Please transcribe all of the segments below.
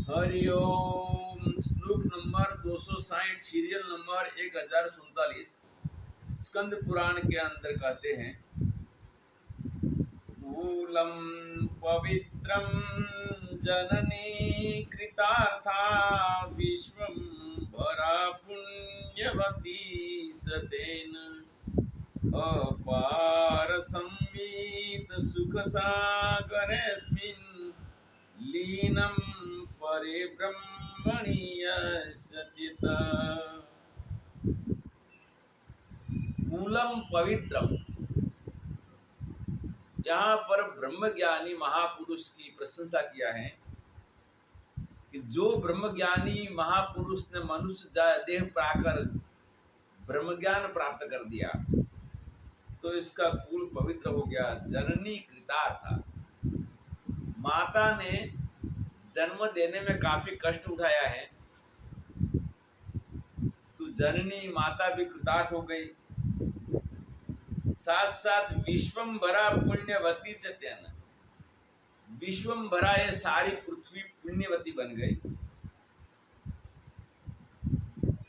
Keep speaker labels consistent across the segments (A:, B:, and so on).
A: हरिओम। श्लोक number 260, serial number 1047। Skanda Purana के अंदर कहते हैं, कूलम पवित्रम जननी कृतार्था विश्वम भरा पुण्यवती च तेन अपार संवित सुख सागरेऽस्मिन् लीनं परे ब्रह्मणि यस्य चित्तः। कूलम पवित्रम, यहाँ पर ब्रह्मज्ञानी महापुरुष की प्रशंसा किया है कि जो ब्रह्मज्ञानी महापुरुष ने मनुष्य देह पाकर ब्रह्मज्ञान प्राप्त कर दिया तो इसका कुल पवित्र हो गया। जननी कृतार्था, माता ने जन्म देने में काफी कष्ट उठाया है तो जननी माता भी कृतार्थ हो गई। साथ साथ विश्वम्भरा पुण्यवती च तेन, विश्वम्भरा ये सारी पृथ्वी पुण्यवती बन गई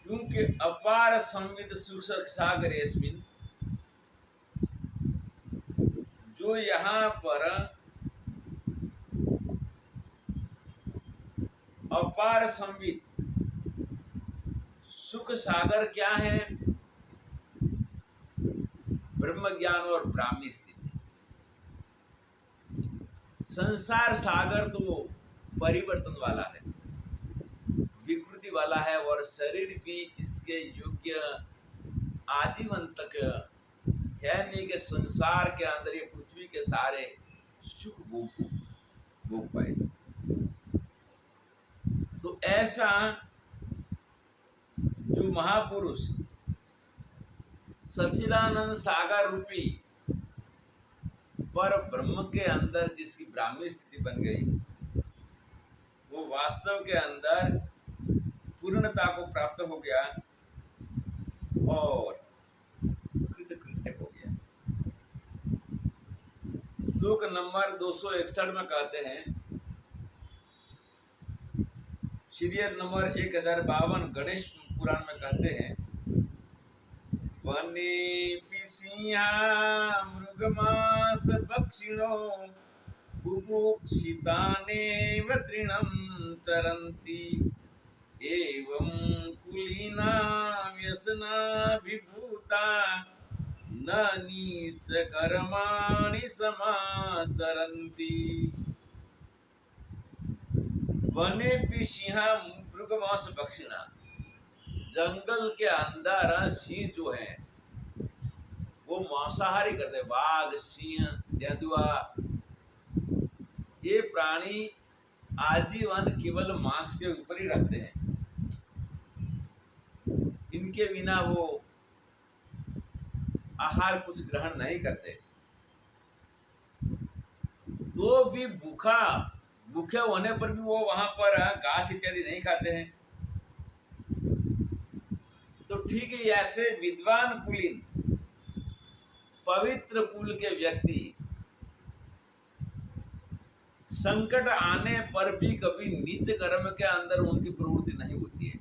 A: क्योंकि अपार संविद सुख सागरेऽस्मिन्, जो यहाँ पर अपार संविद सुख सागर क्या है? ब्रह्म ज्ञान और ब्राह्मी स्थिति। संसार सागर तो परिवर्तन वाला है, विकृति वाला है और शरीर भी इसके योग्य आजीवन तक है नहीं कि संसार के अंदर ये पृथ्वी के सारे सुख भोग पाए। तो ऐसा जो महापुरुष सच्चिदानंद सागर रूपी पर ब्रह्म के अंदर जिसकी ब्राह्मी स्थिति बन गई, वो वास्तव के अंदर पूर्णता को प्राप्त हो गया और कृतकृत्य हो गया। श्लोक नंबर 261 में कहते हैं, सीरियल नंबर 1052 गणेश पुराण में कहते हैं, वने पिसिया मृगमास भक्षिणो बुभुक्षितानेव तृणं चरन्ति एवं कुलीना व्यसनाभिभूता न नीच कर्माणि समाचरन्ति। वने पिसिया मृगमास भक्षिणा, जंगल के अंदर सिंह जो है वो मांसाहारी करते, बाघ सिंह तेंदुआ ये प्राणी आजीवन केवल मांस के ऊपर ही रहते हैं, इनके बिना वो आहार कुछ ग्रहण नहीं करते। तो भी भूखे होने पर भी वो वहां पर घास इत्यादि नहीं खाते हैं। तो ठीक है, ऐसे विद्वान कुलीन पवित्र कुल के व्यक्ति संकट आने पर भी कभी नीच कर्म के अंदर उनकी प्रवृत्ति नहीं होती है,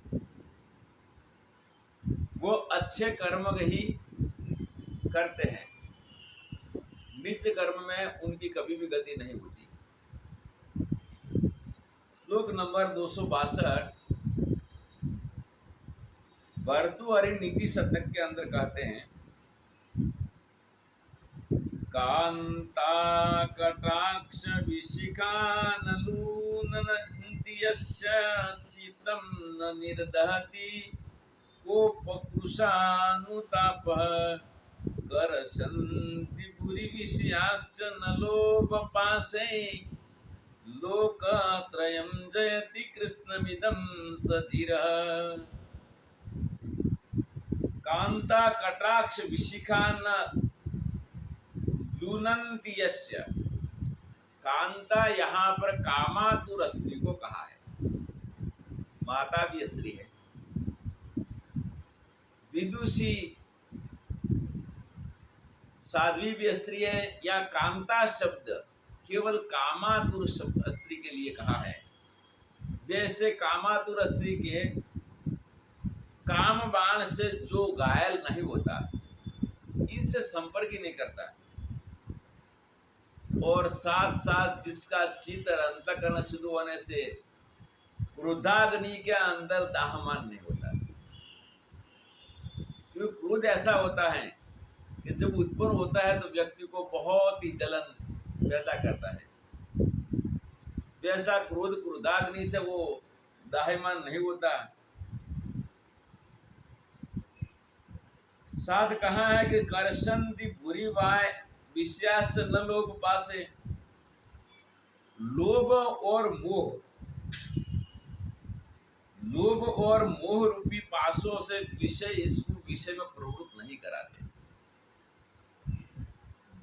A: वो अच्छे कर्म ही करते हैं, नीच कर्म में उनकी कभी भी गति नहीं होती। श्लोक नंबर 262 भर्तृहरि नीति शतक के अंदर कहते हैं, कांता कटाक्ष विशिखानलूनन्ति यस्य चित्तं न निर्दहति कोपकृशानुतापः करसन्ति भूरिविषयाश्च न लोभपाशै लोकत्रयं जयति कृष्णमिदं सधीरः। कांता कटाक्ष विशिखान लूनन्ति यस्य, कांता यहाँ पर कामातुर स्त्री को कहा है, माता भी स्त्री है। विदुषी साध्वी भी स्त्री है, या कांता शब्द केवल कामातुर शब्द स्त्री के लिए कहा है। वैसे कामातुर स्त्री के काम बाण से जो घायल नहीं होता, इनसे संपर्क ही नहीं करता, और साथ साथ जिसका चित्त और अंतःकरण शुद्ध होने से क्रोधाग्नि के अंदर दाहमान नहीं होता। क्योंकि क्रोध ऐसा होता है कि जब उत्पन्न होता है तो व्यक्ति को बहुत ही जलन पैदा करता है। वैसा क्रोधाग्नि से वो दाहमान नहीं होता। साथ कहा है कि करशंति बुरी वाय विषयास न लोभ पासे। लोभ और मोह रूपी पासों से विषय इसको विषय में प्रवृत्त नहीं कराते।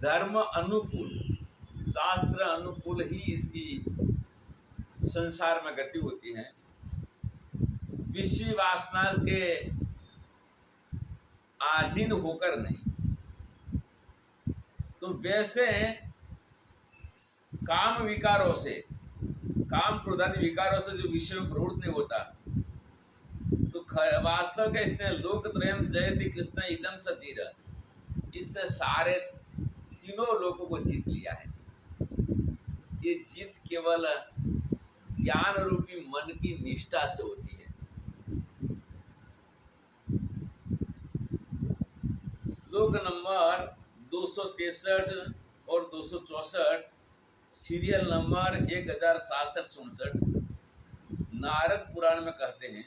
A: धर्म अनुकूल, शास्त्र अनुकूल ही इसकी संसार में गति होती है। विषय वासना के अधीन होकर नहीं। तो वैसे काम विकारों से, काम क्रोधादि विकारों से जो विषय में प्रवृत्त नहीं होता, तो वास्तव के इसने लोकत्रयम जयति कृष्ण इदम सतीर, इसने सारे तीनों लोगों को जीत लिया है। ये जीत केवल ज्ञान रूपी मन की निष्ठा से होती है। श्लोक नंबर 263 और 264, सीरियल नंबर 1067-67 नारद पुराण में कहते हैं,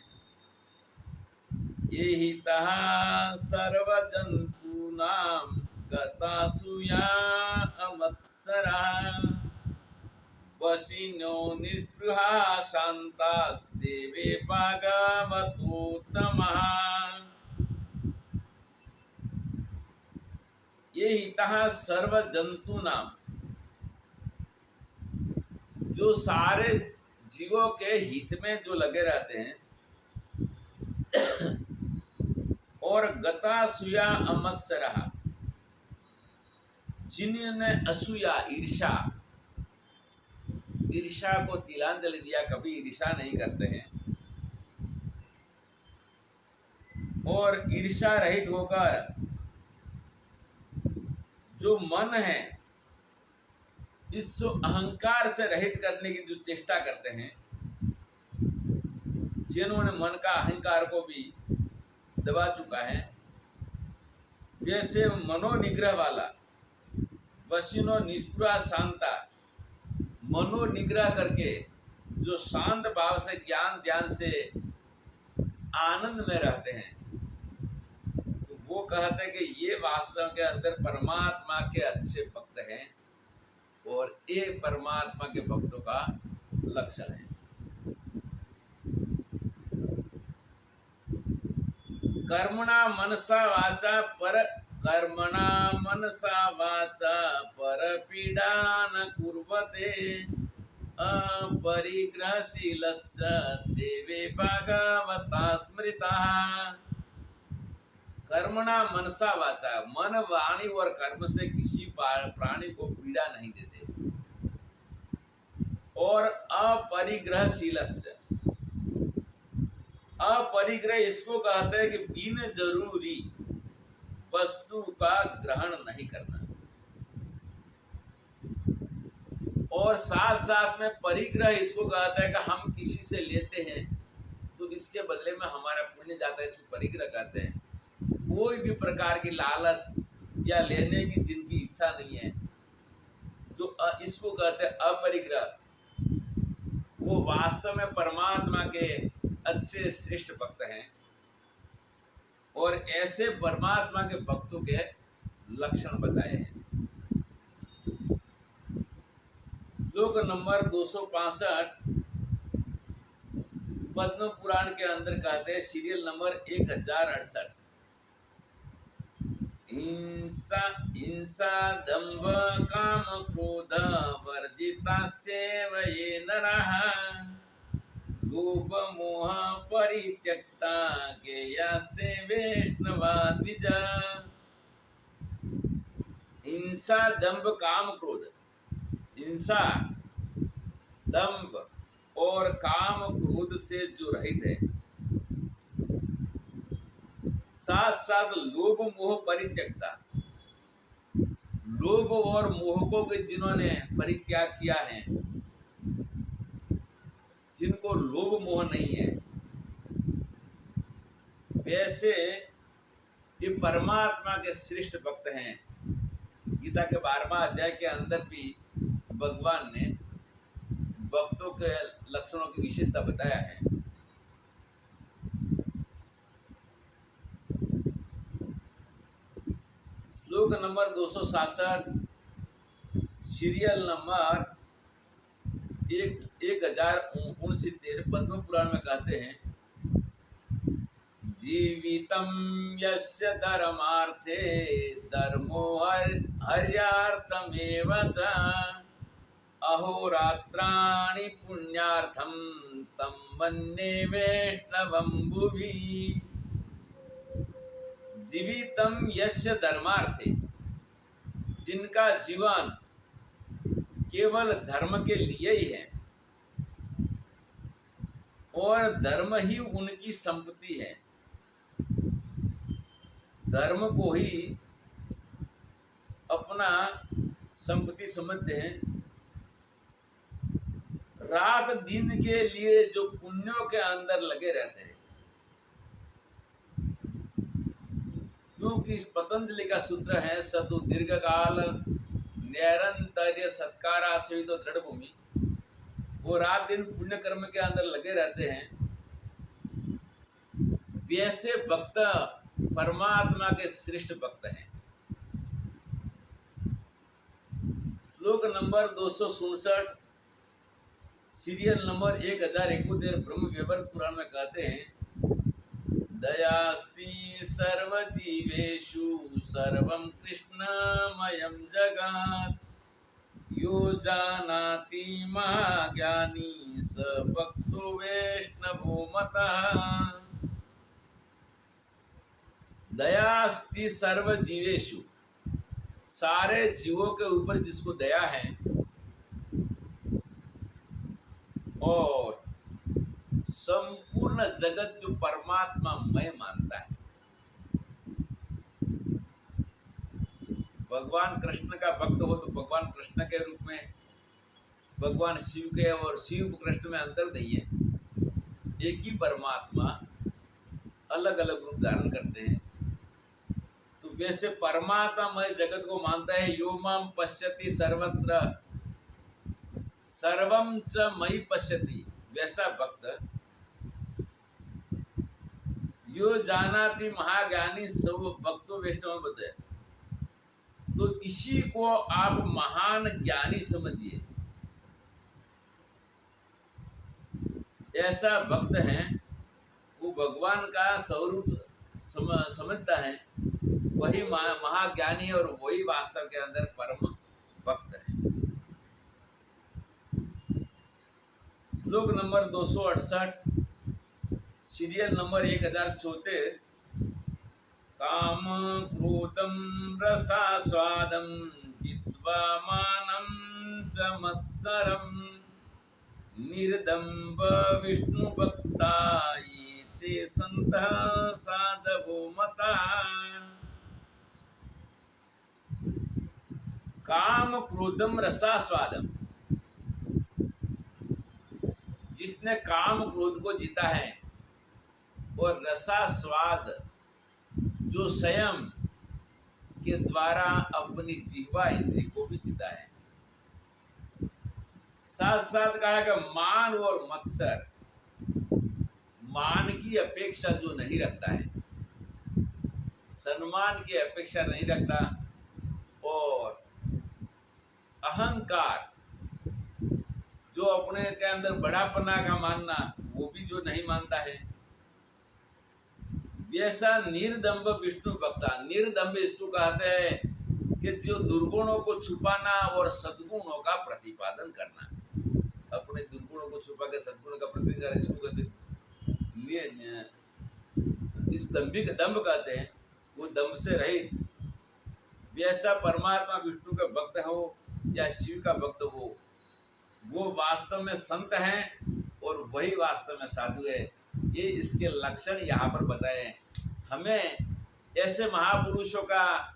A: ये ही तहा सर्वजंतूनां गतासुया अमत्सरा वशिनो निस्पृहा शांतास्तेवे भागवतोत्तमः। ये हितः सर्व जंतु नाम, जो सारे जीवों के हित में जो लगे रहते हैं, और गता सुया अमत्सरः, जिन्होंने असूया ईर्षा को तिलांजलि दिया, कभी ईर्षा नहीं करते हैं, और ईर्षा रहित होकर जो मन है इसको अहंकार से रहित करने की जो चेष्टा करते हैं, जिन्होंने मन का अहंकार को भी दबा चुका है, वैसे मनोनिग्रह वाला वशिनो निष्पृहा शांता, मनोनिग्रह करके जो शांत भाव से ज्ञान ध्यान से आनंद में रहते हैं, तो वो कहते हैं कि ये वास्तव के अंदर परमात्मा के अच्छे भक्त हैं, और ये परमात्मा के भक्तों का लक्षण है। कर्मणा मनसा वाचा पर पीडा न कुर्वते अपरिग्रहशीलश्च देवे भागवता स्मृताः। कर्मणा मनसा वाचा, मन वाणी और कर्म से किसी प्राणी को पीड़ा नहीं देते, और अपरिग्रहशीलश्च, अपरिग्रह इसको कहते हैं कि बिन जरूरी वस्तु का ग्रहण नहीं करना, और साथ साथ में परिग्रह इसको कहते हैं कि हम किसी से लेते हैं तो इसके बदले में हमारा पुण्य जाता है, इसको परिग्रह कहते हैं। कोई भी प्रकार की लालच या लेने की जिनकी इच्छा नहीं है, जो इसको कहते हैं अपरिग्रह, वो वास्तव में परमात्मा के अच्छे श्रेष्ठ भक्त हैं, और ऐसे परमात्मा के भक्तों के लक्षण बताए हैं। श्लोक नंबर 265 पद्म पुराण के अंदर कहते हैं, सीरियल नंबर 1068, हिंसा दंभ काम क्रोध वर्जिताश्चैव ये नरः लोभ मोह परित्यक्ता गेयास्ते वैष्णवा द्विजा। हिंसा दंभ काम क्रोध, हिंसा दंभ और काम क्रोध से जो रहित है, साथ साथ लोभ मोह परित्यक्ता, लोभ और मोह को भी जिन्होंने परित्याग किया है, जिनको लोभ मोह नहीं है, वैसे ये परमात्मा के श्रेष्ठ भक्त हैं। गीता के 12वां अध्याय के अंदर भी भगवान ने भक्तों के लक्षणों की विशेषता बताया है। श्लोक number 267, serial number 1069 Padma Purana में कहते हैं, जीवितं यस्य धर्मार्थे धर्मो हर्यार्थमेव च अहोरात्राणि पुण्यार्थं तं मन्ये वैष्णवं भुवि। जीवितं यस्य धर्मार्थे, जिनका जीवन केवल धर्म के लिए ही है और धर्म ही उनकी संपत्ति है, धर्म को ही अपना संपत्ति समझते हैं, रात दिन के लिए जो पुण्यों के अंदर लगे रहते हैं, क्योंकि इस पतंजलि का सूत्र है, सतु दीर्घ काल निरंतर सत्कारा से तो दृढ़ भूमि, वो रात दिन पुण्य कर्म के अंदर लगे रहते हैं। वैसे भक्त परमात्मा के श्रेष्ठ भक्त हैं। श्लोक नंबर 267, सीरियल नंबर 1071 ब्रह्म वैवर्त पुराण में कहते हैं, दयास्ति सर्वजीवेषु सर्वं कृष्णमयं जगत् यो जानाति महाज्ञानी स भक्तो वैष्णवो मतः। दयास्ति सर्व जीवेषु, सारे जीवों के ऊपर जिसको दया है और संपूर्ण जगत जो परमात्मा मय मानता है। भगवान कृष्ण का भक्त हो तो भगवान कृष्ण के रूप में, भगवान शिव के और शिव कृष्ण में अंतर नहीं है, एक ही परमात्मा अलग अलग रूप धारण करते हैं। तो वैसे परमात्मा मय जगत को मानता है, यो माम पश्यति सर्वत्र सर्वम च मयि पश्यति, वैसा भक्त यो जानाति महाज्ञानी सब भक्तों वैष्णव बताए। तो इसी को आप महान ज्ञानी समझिए, ऐसा भक्त है, वो भगवान का स्वरूप समझता है, वही महाज्ञानी और वही वास्तव के अंदर परम भक्त है। श्लोक नंबर 268, सीरियल नंबर 1074, काम क्रोधम रसास्वादम जित्वा मानं च मत्सरम निर्दम्ब विष्णु भक्ता ये संतः साधवो मता। काम क्रोधम रसास्वादम, जिसने काम क्रोध को जीता है और रसास्वाद जो स्वयं के द्वारा अपनी जिह्वा इंद्री को भी जीता है। साथ साथ कहा कि मान और मत्सर, मान की अपेक्षा जो नहीं रखता है, सम्मान की अपेक्षा नहीं रखता, और अहंकार जो अपने के अंदर बड़ापना का मानना, वो भी जो नहीं मानता है, वैसा निर्दम्ब विष्णु भक्ता। निर्दम्ब इसको कहते हैं कि जो दुर्गुणों को छुपाना और सद्गुणों का प्रतिपादन करना, अपने दुर्गुणों को छुपा के सद्गुणों का प्रतिपादन करना, इसको कहते हैं, इस दम्भिक दम्भ कहते हैं, वो दम्भ से रहित। वैसा परमात्मा विष्णु का भक्त हो या शिव का भक्त हो, वो वास्तव में संत हैं और वही वास्तव में साधु है। ये इसके लक्षण यहाँ पर बताए हैं। हमें ऐसे महापुरुषों का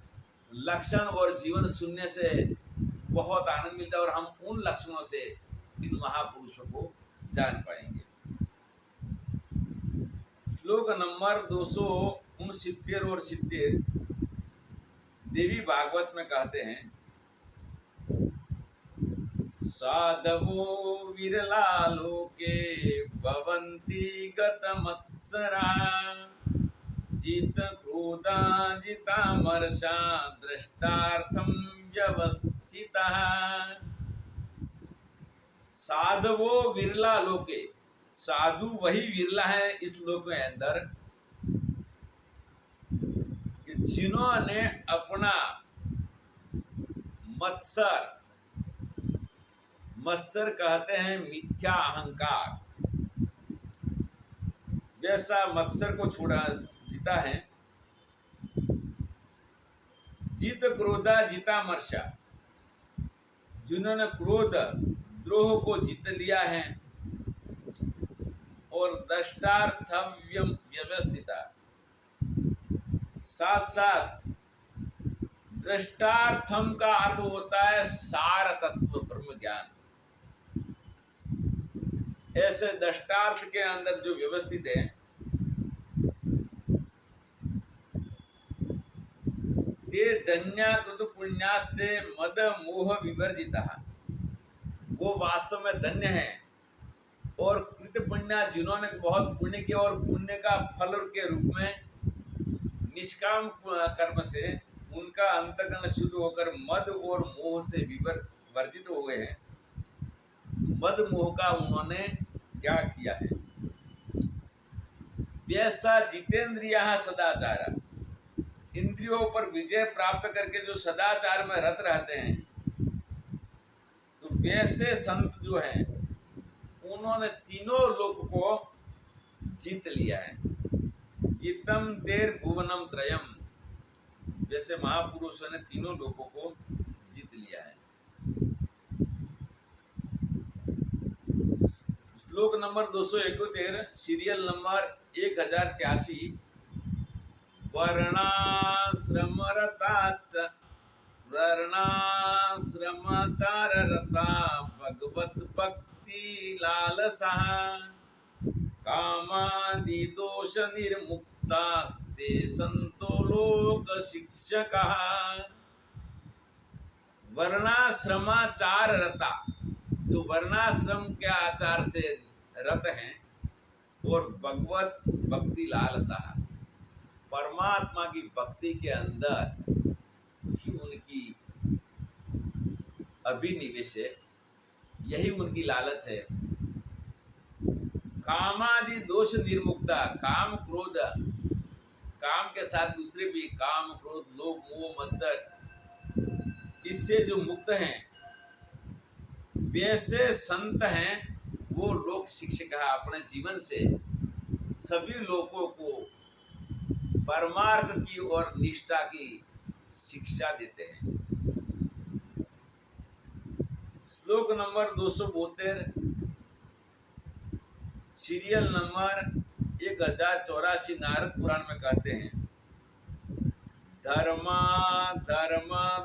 A: लक्षण और जीवन सुनने से बहुत आनंद मिलता है और हम उन लक्षणों से इन महापुरुषों को जान पाएंगे। श्लोक नंबर 269 और 70 देवी भागवत में कहते हैं, साधवो विरला लोके भवन्ति गतमत्सरा जित क्रोधा जितामर्षा दृष्टार्थम व्यवस्थितः। साधवो विरला लोके, साधु वही विरला है इस लोक के अंदर कि जिन्होंने अपना मत्सर कहते हैं मिथ्या अहंकार, वैसा मत्सर को छोड़ा जीता है। जित क्रोधा जिता मर्षा, जिन्होंने क्रोध द्रोह को जीत लिया है और दृष्टार्थव्यम व्यवस्थिता, साथ साथ दृष्टार्थम का अर्थ होता है सार तत्व ब्रह्म ज्ञान। ऐसे दृष्टार्थ के अंदर जो व्यवस्थित है, ते धन्या कृत पुण्यास्ते मद मोह विवर्जिता, वो वास्तव में धन्य है। और कृत पुण्य, जिन्होंने बहुत पुण्य किया और पुण्य का फल के रूप में निष्काम कर्म से उनका अंतःकरण शुद्ध होकर मद और मोह से वर्जित हो गए हैं। मद मोह का उन्होंने त्याग किया है। वैसा जितेंद्रिय सदाचार, इंद्रियों पर विजय प्राप्त करके जो सदाचार में रत रहते हैं, तो वैसे संत जो हैं उन्होंने तीनों लोक को जीत लिया है। जितम तेर भुवनम त्रयम, वैसे महापुरुषों ने तीनों लोकों को जीत लिया है। श्लोक नंबर 271, सीरियल नंबर 1083। वर्णाश्रमाचार रता भगवत भक्ति लालसा कामादि दोष निर्मुक्तास्ते संतो लोक शिक्षकः। वर्णाश्रमाचार रता, जो वर्णाश्रम के आचार से रत हैं और भगवत भक्ति लालसा, परमात्मा की भक्ति के अंदर ही उनकी अभिनिवेश है, यही उनकी लालच है। कामादि दोष निर्मुक्ता, काम क्रोध, काम के साथ दूसरे भी काम क्रोध लोभ मोह मत्सर, इससे जो मुक्त हैं, वैसे संत हैं वो लोक शिक्षक है। अपने जीवन से सभी लोगों को परमार्थ की और निष्ठा की शिक्षा देते हैं। श्लोक नंबर 272, सीरियल नंबर 1084, नारद पुराण में कहते हैं, धर्म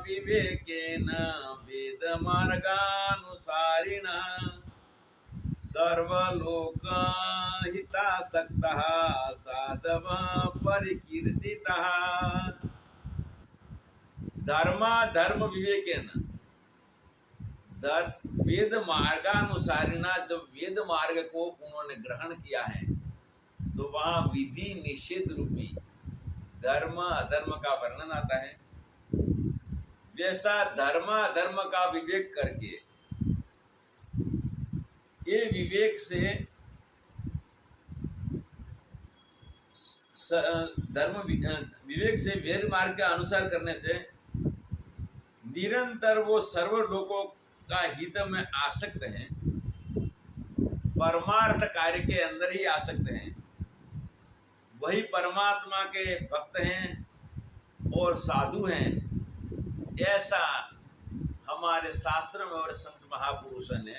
A: विवेकेन वेद मार्गानुसारिणः सर्वलोक हितासक्तः साधव परिकीर्तितः। धर्म विवेकेन, वेद मार्गानुसारिणा, जब वेद मार्ग को उन्होंने ग्रहण किया है तो वहाँ विधि निषेध रूपी धर्म अधर्म का वर्णन आता है। वैसा धर्म अधर्म का विवेक करके, ये विवेक से विवेक से वेद मार्ग के अनुसार करने से निरंतर वो सर्व लोगों का हित में आसक्त हैं, परमार्थ कार्य के अंदर ही आसक्त हैं, वही परमात्मा के भक्त हैं और साधु हैं। ऐसा हमारे शास्त्र में और संत महापुरुषों ने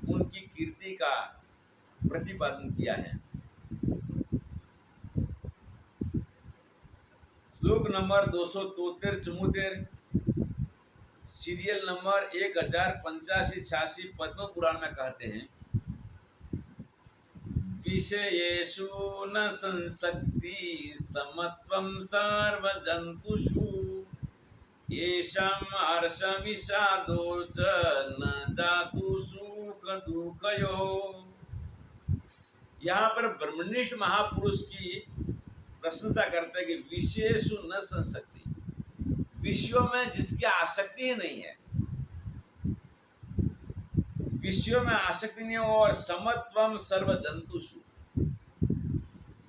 A: उनकी कीर्ति का प्रतिपादन किया है। श्लोक number 273 serial number 1085-86 Padma Purana में कहते हैं, विषयेषु न संसक्ति समत्वं सर्वजन्तुषु येषां हर्ष विषादो च न जातु सुख दुःखयोः। यहाँ पर ब्रह्मनिष्ठ महापुरुष की प्रशंसा करते हैं कि विषयेषु न संसक्ति, विषयों में जिसकी आसक्ति ही नहीं है, विषयों में आसक्ति नहीं है, और समत्वम सर्व जंतुषु,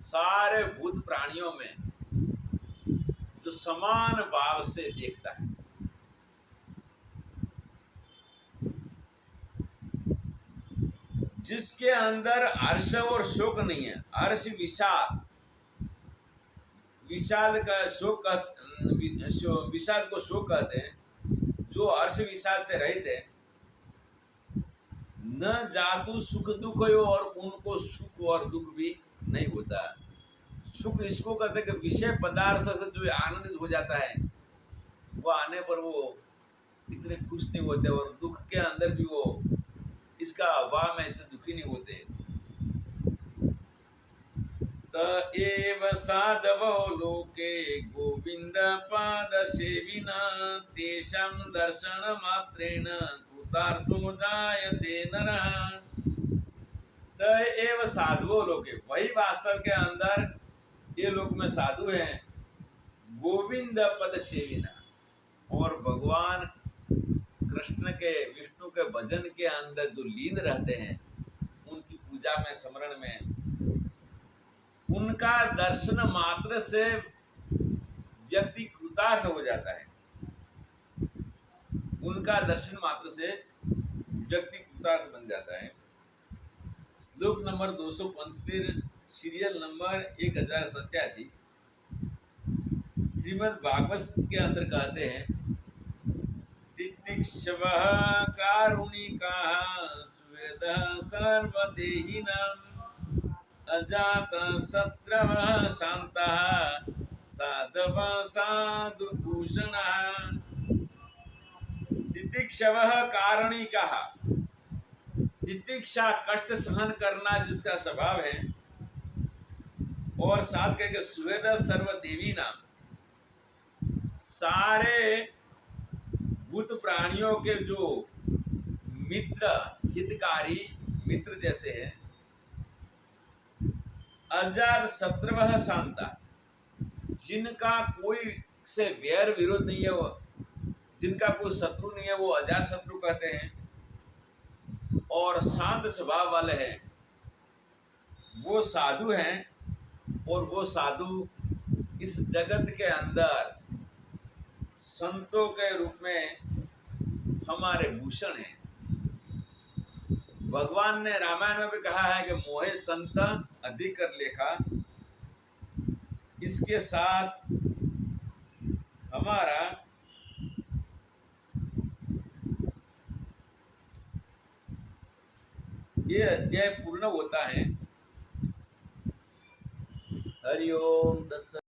A: सारे भूत प्राणियों में जो समान भाव से देखता है। जिसके अंदर हर्ष और शोक नहीं है, हर्ष विषाद, विषाद का शोक का विषाद को शोक कहते हैं, जो हर्ष विषाद से रहित है, न जातु सुख दुख हो, और उनको सुख और दुख भी नहीं होता। सुख इसको कहते हैं कि विषय पदार्थ से जो आनंदित हो जाता है, वो आने पर वो इतने खुश नहीं होते, और दुख के अंदर भी वो इसका अभाव में ऐसे दुखी नहीं होते। त एव साधवो लोके गोविंद पाद सेविना तेषां दर्शन मात्रेण कृतार्थो जायते नरः। त एव साधवो लोके, वही वास्तव के अंदर ये लोक में साधु हैं, गोविंद पद सेविना, और भगवान कृष्ण के विष्णु के भजन के अंदर जो लीन रहते हैं, उनकी पूजा में स्मरण में, उनका दर्शन मात्र से व्यक्ति कृतार्थ हो जाता है। उनका दर्शन मात्र से व्यक्ति कृतार्थ बन जाता है। श्लोक number 275 serial number 1087 Shrimad Bhagavat के अंदर कहते हैं, तितिक्षवः कारुणिकाः स्वेदः सर्वदेहिनाम् अजातः शत्रवः शान्तः साधवः साधुभूषणः। तितिक्षवः कारुणिकाः, तितिक्षा कष्ट सहन करना जिसका स्वभाव है, और साथ कह स्वेदः सर्वदेवी नाम, सारे भूत प्राणियों के जो मित्र, हितकारी मित्र जैसे हैं। अजात शत्रवः शांता, जिनका कोई से वैर विरोध नहीं है, वो जिनका कोई शत्रु नहीं है, वो अजात शत्रु कहते हैं, और शांत स्वभाव वाले हैं, वो साधु हैं। और वो साधु इस जगत के अंदर संतों के रूप में हमारे भूषण हैं। भगवान ने रामायण में भी कहा है कि मोहे संत अधिक कर लेखा, इसके साथ हमारा ये अध्याय पूर्ण होता है। हरि ओम तत्सत।